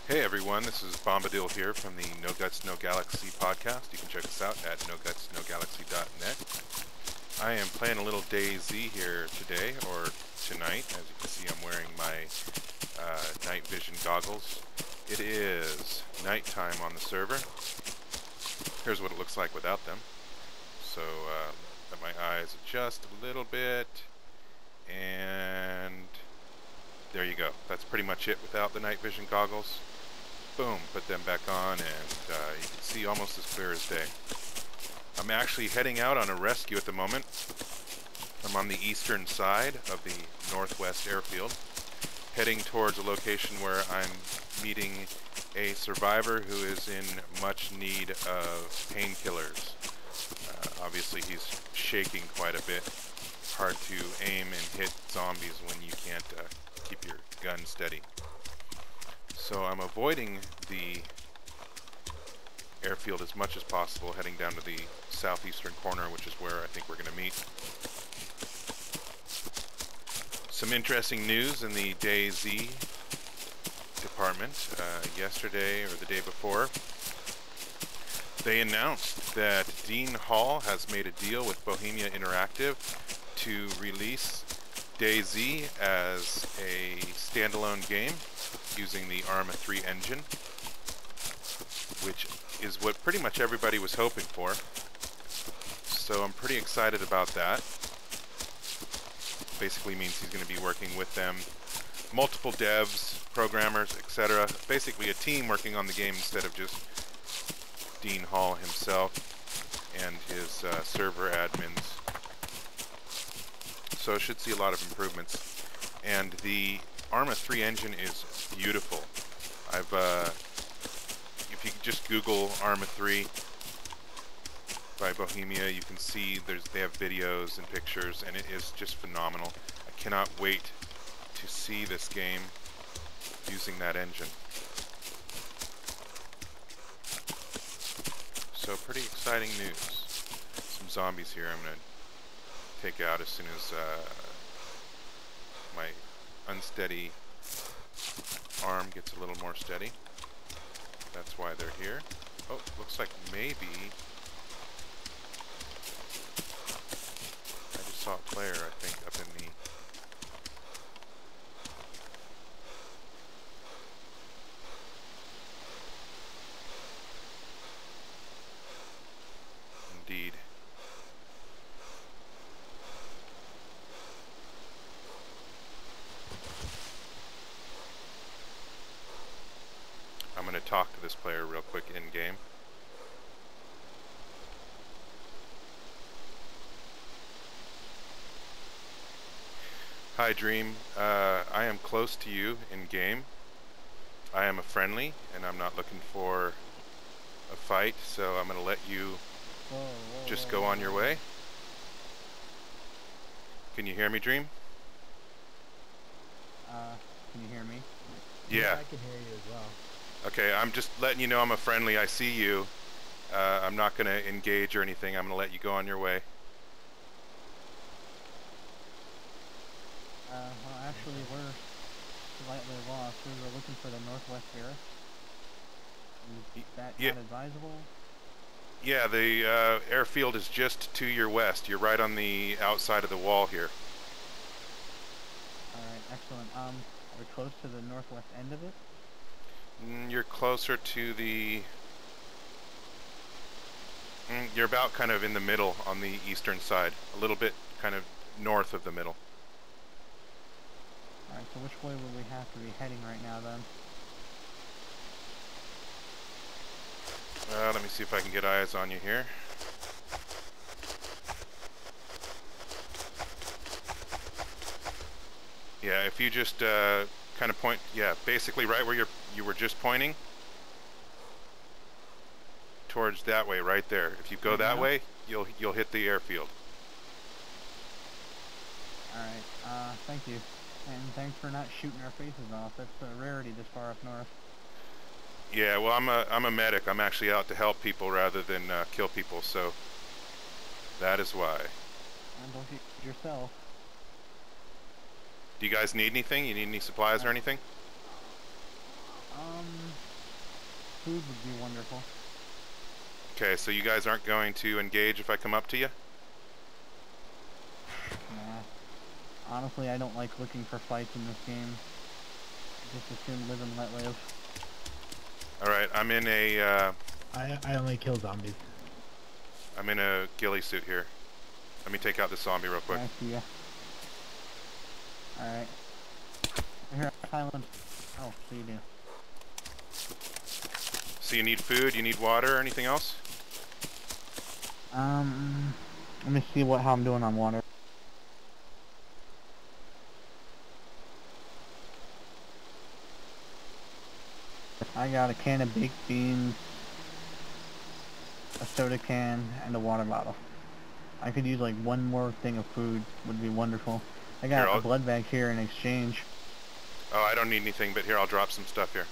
Hey everyone, this is Bombadil here from the No Guts No Galaxy podcast. You can check us out at nogutsnogalaxy.net. I am playing a little DayZ here today, or tonight. As you can see, I'm wearing my night vision goggles. It is nighttime on the server. Here's what it looks like without them. So let my eyes adjust a little bit, and there you go. That's pretty much it without the night vision goggles. Boom, put them back on, and you can see almost as clear as day. I'm actually heading out on a rescue at the moment. I'm on the eastern side of the Northwest Airfield, heading towards a location where I'm meeting a survivor who is in much need of painkillers. Obviously he's shaking quite a bit. Hard to aim and hit zombies when you can't keep your gun steady. So I'm avoiding the airfield as much as possible, heading down to the southeastern corner, which is where I think we're going to meet. Some interesting news in the DayZ department. Yesterday or the day before, they announced that Dean Hall has made a deal with Bohemia Interactive to release DayZ as a standalone game using the Arma 3 engine, which is what pretty much everybody was hoping for. So I'm pretty excited about that. Basically means he's going to be working with them, multiple devs, programmers, etc. Basically a team working on the game instead of just Dean Hall himself and his server admins. So should see a lot of improvements. And the Arma 3 engine is beautiful. If you just Google Arma 3 by Bohemia, you can see they have videos and pictures, and it is just phenomenal. I cannot wait to see this game using that engine. So pretty exciting news. Some zombies here I'm going to take out as soon as my unsteady arm gets a little more steady. That's why they're here. Oh, looks like maybe I just saw a player, I think, up in the indeed. I'm going to talk to this player real quick in-game. Hi Dream, I am close to you in-game. I am a friendly, and I'm not looking for a fight, so I'm going to let you just go on your way. Can you hear me, Dream? Can you hear me? Yeah. I can hear you as well. Okay, I'm just letting you know I'm a friendly. I see you. I'm not going to engage or anything. I'm going to let you go on your way. Well, actually, we're slightly lost. We were looking for the Northwest Air. Is that not advisable? Yeah, the airfield is just to your west. You're right on the outside of the wall here. Alright, excellent. We're close to the northwest end of it? You're closer to the... You're about kind of in the middle on the eastern side. A little bit kind of north of the middle. Alright, so which way would we have to be heading right now then? Let me see if I can get eyes on you here. Yeah, if you just kind of point, yeah, basically right where you were just pointing, towards that way, right there. If you go that way, you'll hit the airfield. Alright, thank you. And thanks for not shooting our faces off. That's a rarity this far up north. Yeah, well, I'm a medic. I'm actually out to help people rather than kill people, so that is why. Don't shoot yourself. Do you guys need anything? You need any supplies or anything? Food would be wonderful. Okay, so you guys aren't going to engage if I come up to you? Nah. Honestly, I don't like looking for fights in this game. Just as soon live and let live. Alright, I'm in a, I only kill zombies. I'm in a ghillie suit here. Let me take out this zombie real quick. I see ya. Alright. Here, Highland. Oh, so you do. So you need food, you need water, or anything else? Let me see how I'm doing on water. I got a can of baked beans, a soda can, and a water bottle. I could use like one more thing of food, would be wonderful. I got Here, a blood bag here in exchange. Oh, I don't need anything, but here, I'll drop some stuff here.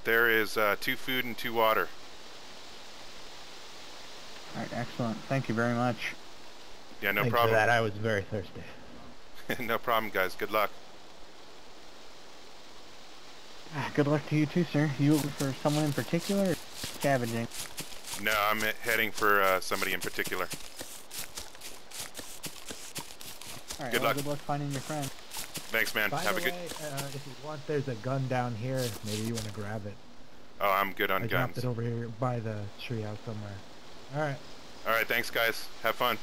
There is 2 food and 2 water. Alright, excellent. Thank you very much. Yeah, no Thanks problem. for that. I was very thirsty. No problem, guys. Good luck. Good luck to you too, sir. You looking for someone in particular or scavenging? No, I'm heading for somebody in particular. Alright, Good well, luck. good luck finding your friend. Thanks, man. By Have the a good... way, if you want, there's a gun down here. Maybe you want to grab it. Oh, I'm good on I guns. dropped it over here by the treehouse somewhere. Alright. Alright, thanks, guys. Have fun.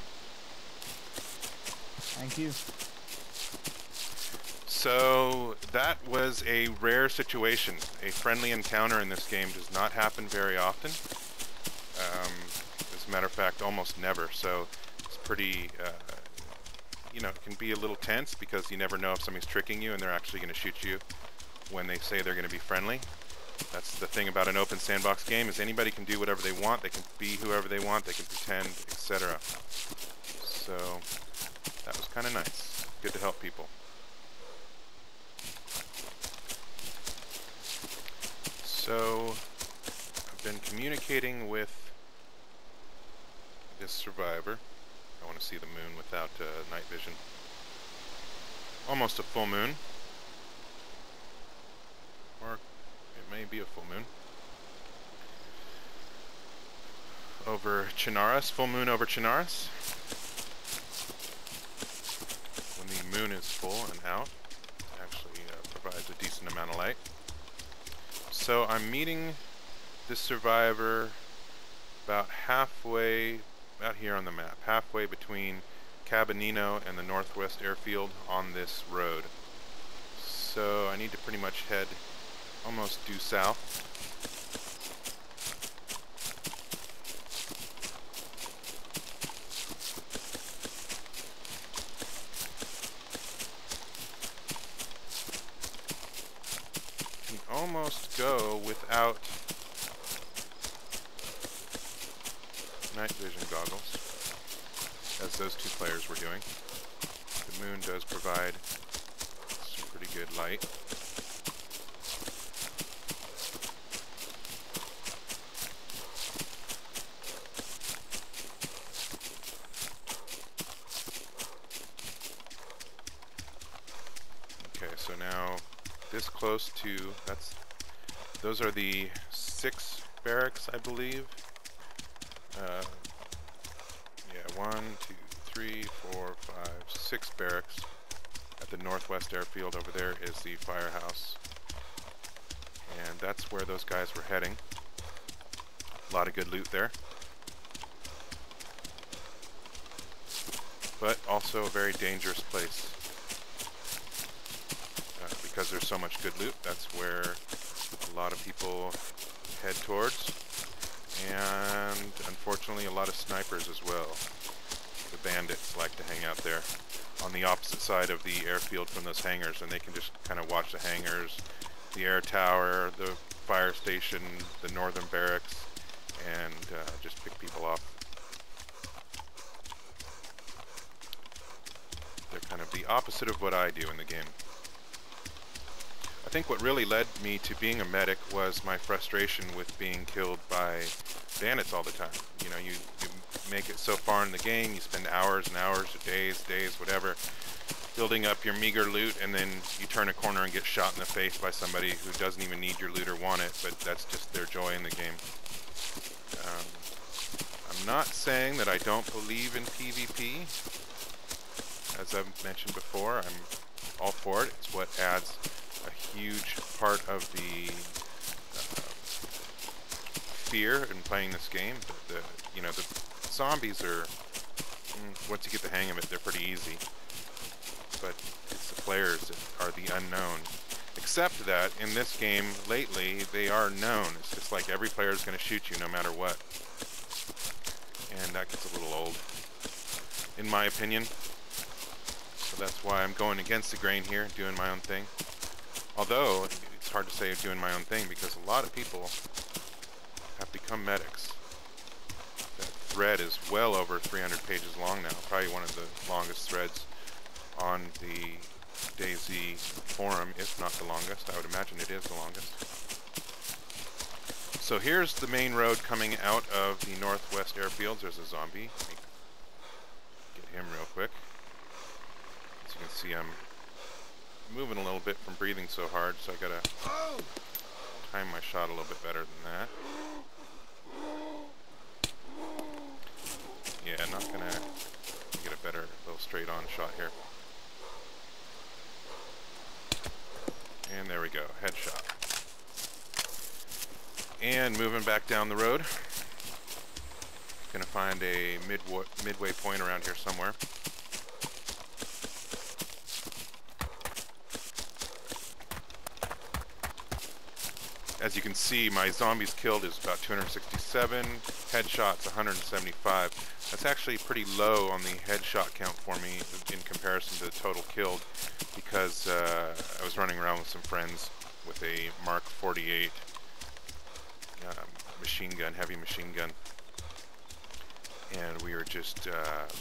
Thank you. So, that was a rare situation. A friendly encounter in this game does not happen very often. As a matter of fact, almost never. So, it's pretty... you know, it can be a little tense because you never know if somebody's tricking you and they're actually going to shoot you when they say they're going to be friendly. That's the thing about an open sandbox game, is anybody can do whatever they want, they can be whoever they want, they can pretend, etc. So, that was kind of nice. Good to help people. So, I've been communicating with this survivor. I want to see the moon without night vision. Almost a full moon. Or it may be a full moon. Over Chinaris, full moon over Chinaris. When the moon is full and out, it actually provides a decent amount of light. So I'm meeting this survivor about halfway, out here on the map, halfway between Cabinino and the Northwest Airfield on this road. So I need to pretty much head almost due south. Can almost go without night vision goggles, as those two players were doing. The moon does provide some pretty good light. Okay, so now this close to, those are the 6 barracks, I believe. Yeah, 1, 2, 3, 4, 5, 6 barracks at the Northwest Airfield. Over there is the firehouse. And that's where those guys were heading. A lot of good loot there. But also a very dangerous place. Because there's so much good loot, that's where a lot of people head towards. And unfortunately a lot of snipers as well. The bandits like to hang out there on the opposite side of the airfield from those hangars, and they can just kind of watch the hangars, the air tower, the fire station, the northern barracks, and just pick people off. They're kind of the opposite of what I do in the game. I think what really led me to being a medic was my frustration with being killed by bandits all the time. You know, you make it so far in the game, you spend hours and hours, days, whatever, building up your meager loot, and then you turn a corner and get shot in the face by somebody who doesn't even need your loot or want it, but that's just their joy in the game. I'm not saying that I don't believe in PvP. As I've mentioned before, I'm all for it. It's what adds a huge part of the fear in playing this game. You know, the zombies are, once you get the hang of it, they're pretty easy. But it's the players that are the unknown. Except that in this game lately, they are known. It's just like every player is going to shoot you no matter what. And that gets a little old, in my opinion. So that's why I'm going against the grain here, doing my own thing. Although, it's hard to say doing my own thing because a lot of people have become medics. That thread is well over 300 pages long now, probably one of the longest threads on the DayZ forum, if not the longest. I would imagine it is the longest. So here's the main road coming out of the Northwest Airfield. There's a zombie. Let me get him real quick. As you can see, I'm moving a little bit from breathing so hard, so I gotta time my shot a little bit better than that. Yeah, not gonna get a better, little straight on shot here. And there we go, headshot. And moving back down the road, gonna find a midway point around here somewhere. As you can see, my zombies killed is about 267, headshots 175. That's actually pretty low on the headshot count for me in comparison to the total killed, because I was running around with some friends with a Mark 48 machine gun, heavy machine gun, and we were just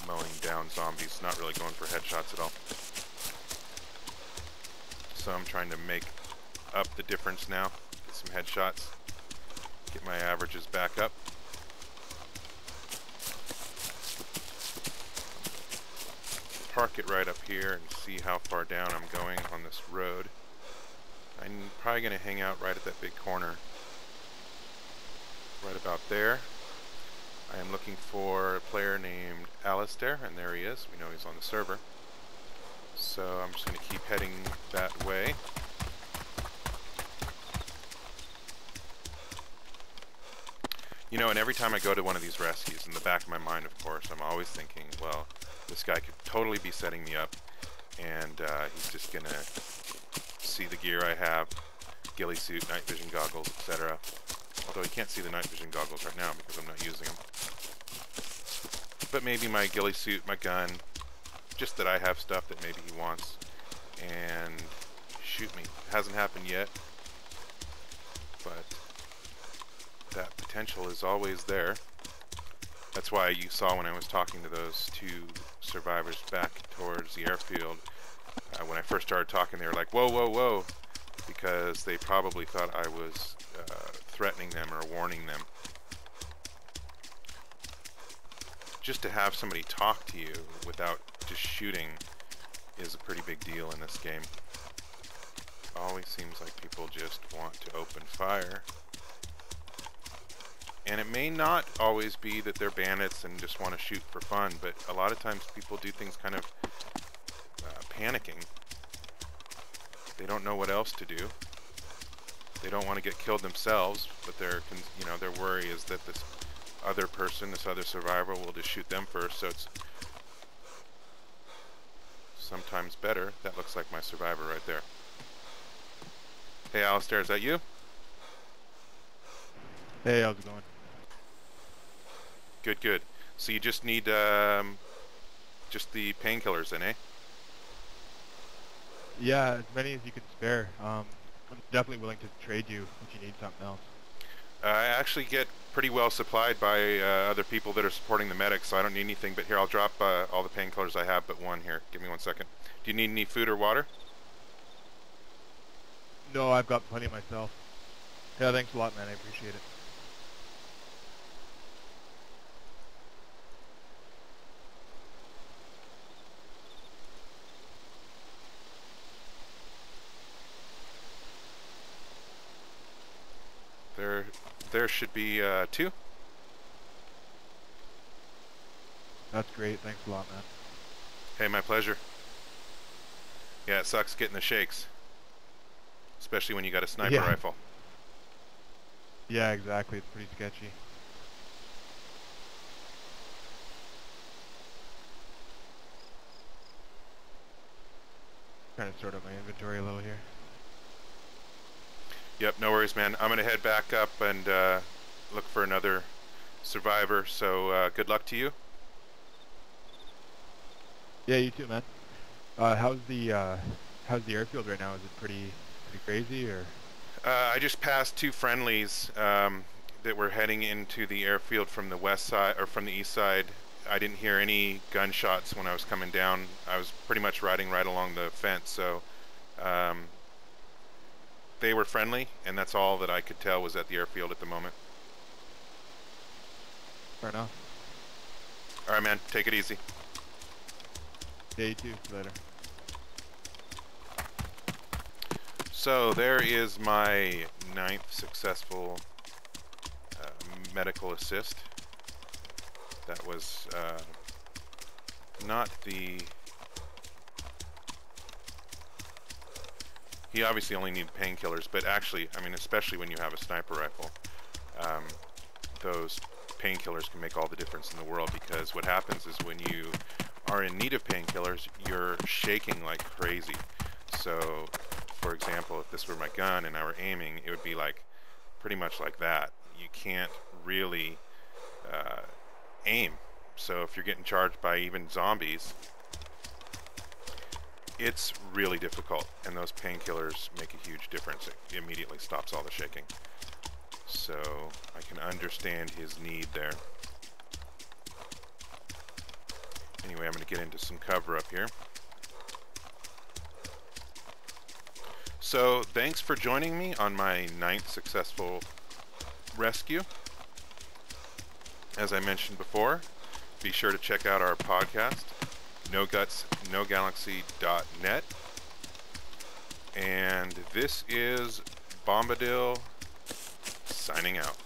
mowing down zombies, not really going for headshots at all. So I'm trying to make up the difference now, get some headshots, get my averages back up. Park it right up here and see how far down I'm going on this road. I'm probably going to hang out right at that big corner. Right about there. I am looking for a player named Alistair, and there he is. We know he's on the server. So I'm just going to keep heading that way. You know, and every time I go to one of these rescues, in the back of my mind, of course, I'm always thinking, well, this guy could totally be setting me up, and he's just going to see the gear I have, ghillie suit, night vision goggles, etc. Although he can't see the night vision goggles right now because I'm not using them. But maybe my ghillie suit, my gun, just that I have stuff that maybe he wants, and shoot me. It hasn't happened yet, but that potential is always there. That's why you saw when I was talking to those two survivors back towards the airfield, when I first started talking, they were like, whoa, whoa, whoa, because they probably thought I was threatening them or warning them. Just to have somebody talk to you without just shooting is a pretty big deal in this game. It always seems like people just want to open fire. And it may not always be that they're bandits and just want to shoot for fun, but a lot of times people do things kind of panicking. They don't know what else to do. They don't want to get killed themselves, but their worry is that this other person, this other survivor, will just shoot them first. So it's sometimes better. That looks like my survivor right there. Hey, Alistair, is that you? Hey, how's it going? Good, good. So you just need just the painkillers then, eh? Yeah, as many as you can spare. I'm definitely willing to trade you if you need something else. I actually get pretty well supplied by other people that are supporting the medics, so I don't need anything. But here, I'll drop all the painkillers I have but one here. Give me 1 second. Do you need any food or water? No, I've got plenty myself. Yeah, thanks a lot, man. I appreciate it. There should be 2. That's great. Thanks a lot, man. Hey, my pleasure. Yeah, it sucks getting the shakes, especially when you got a sniper Yeah. rifle. Yeah, exactly. It's pretty sketchy. Trying to sort out my inventory a little here. Yep, no worries, man. I'm gonna head back up and look for another survivor. So good luck to you. Yeah, you too, man. How's the airfield right now? Is it pretty crazy or? I just passed 2 friendlies that were heading into the airfield from the west side or from the east side. I didn't hear any gunshots when I was coming down. I was pretty much riding right along the fence, so they were friendly, and that's all that I could tell was at the airfield at the moment. Fair enough. All right, man. Take it easy. Yeah, you too. Later. So there is my 9th successful medical assist. That was not the... He obviously only needed painkillers, but actually, I mean, especially when you have a sniper rifle, those painkillers can make all the difference in the world, because what happens is when you are in need of painkillers, you're shaking like crazy. So, for example, if this were my gun and I were aiming, it would be like pretty much like that. You can't really aim. So if you're getting charged by even zombies, it's really difficult, and those painkillers make a huge difference. It immediately stops all the shaking. So I can understand his need there. Anyway, I'm going to get into some cover up here. So thanks for joining me on my 9th successful rescue. As I mentioned before, be sure to check out our podcast, NoGutsNoGalaxy.net. And this is Bombadil signing out.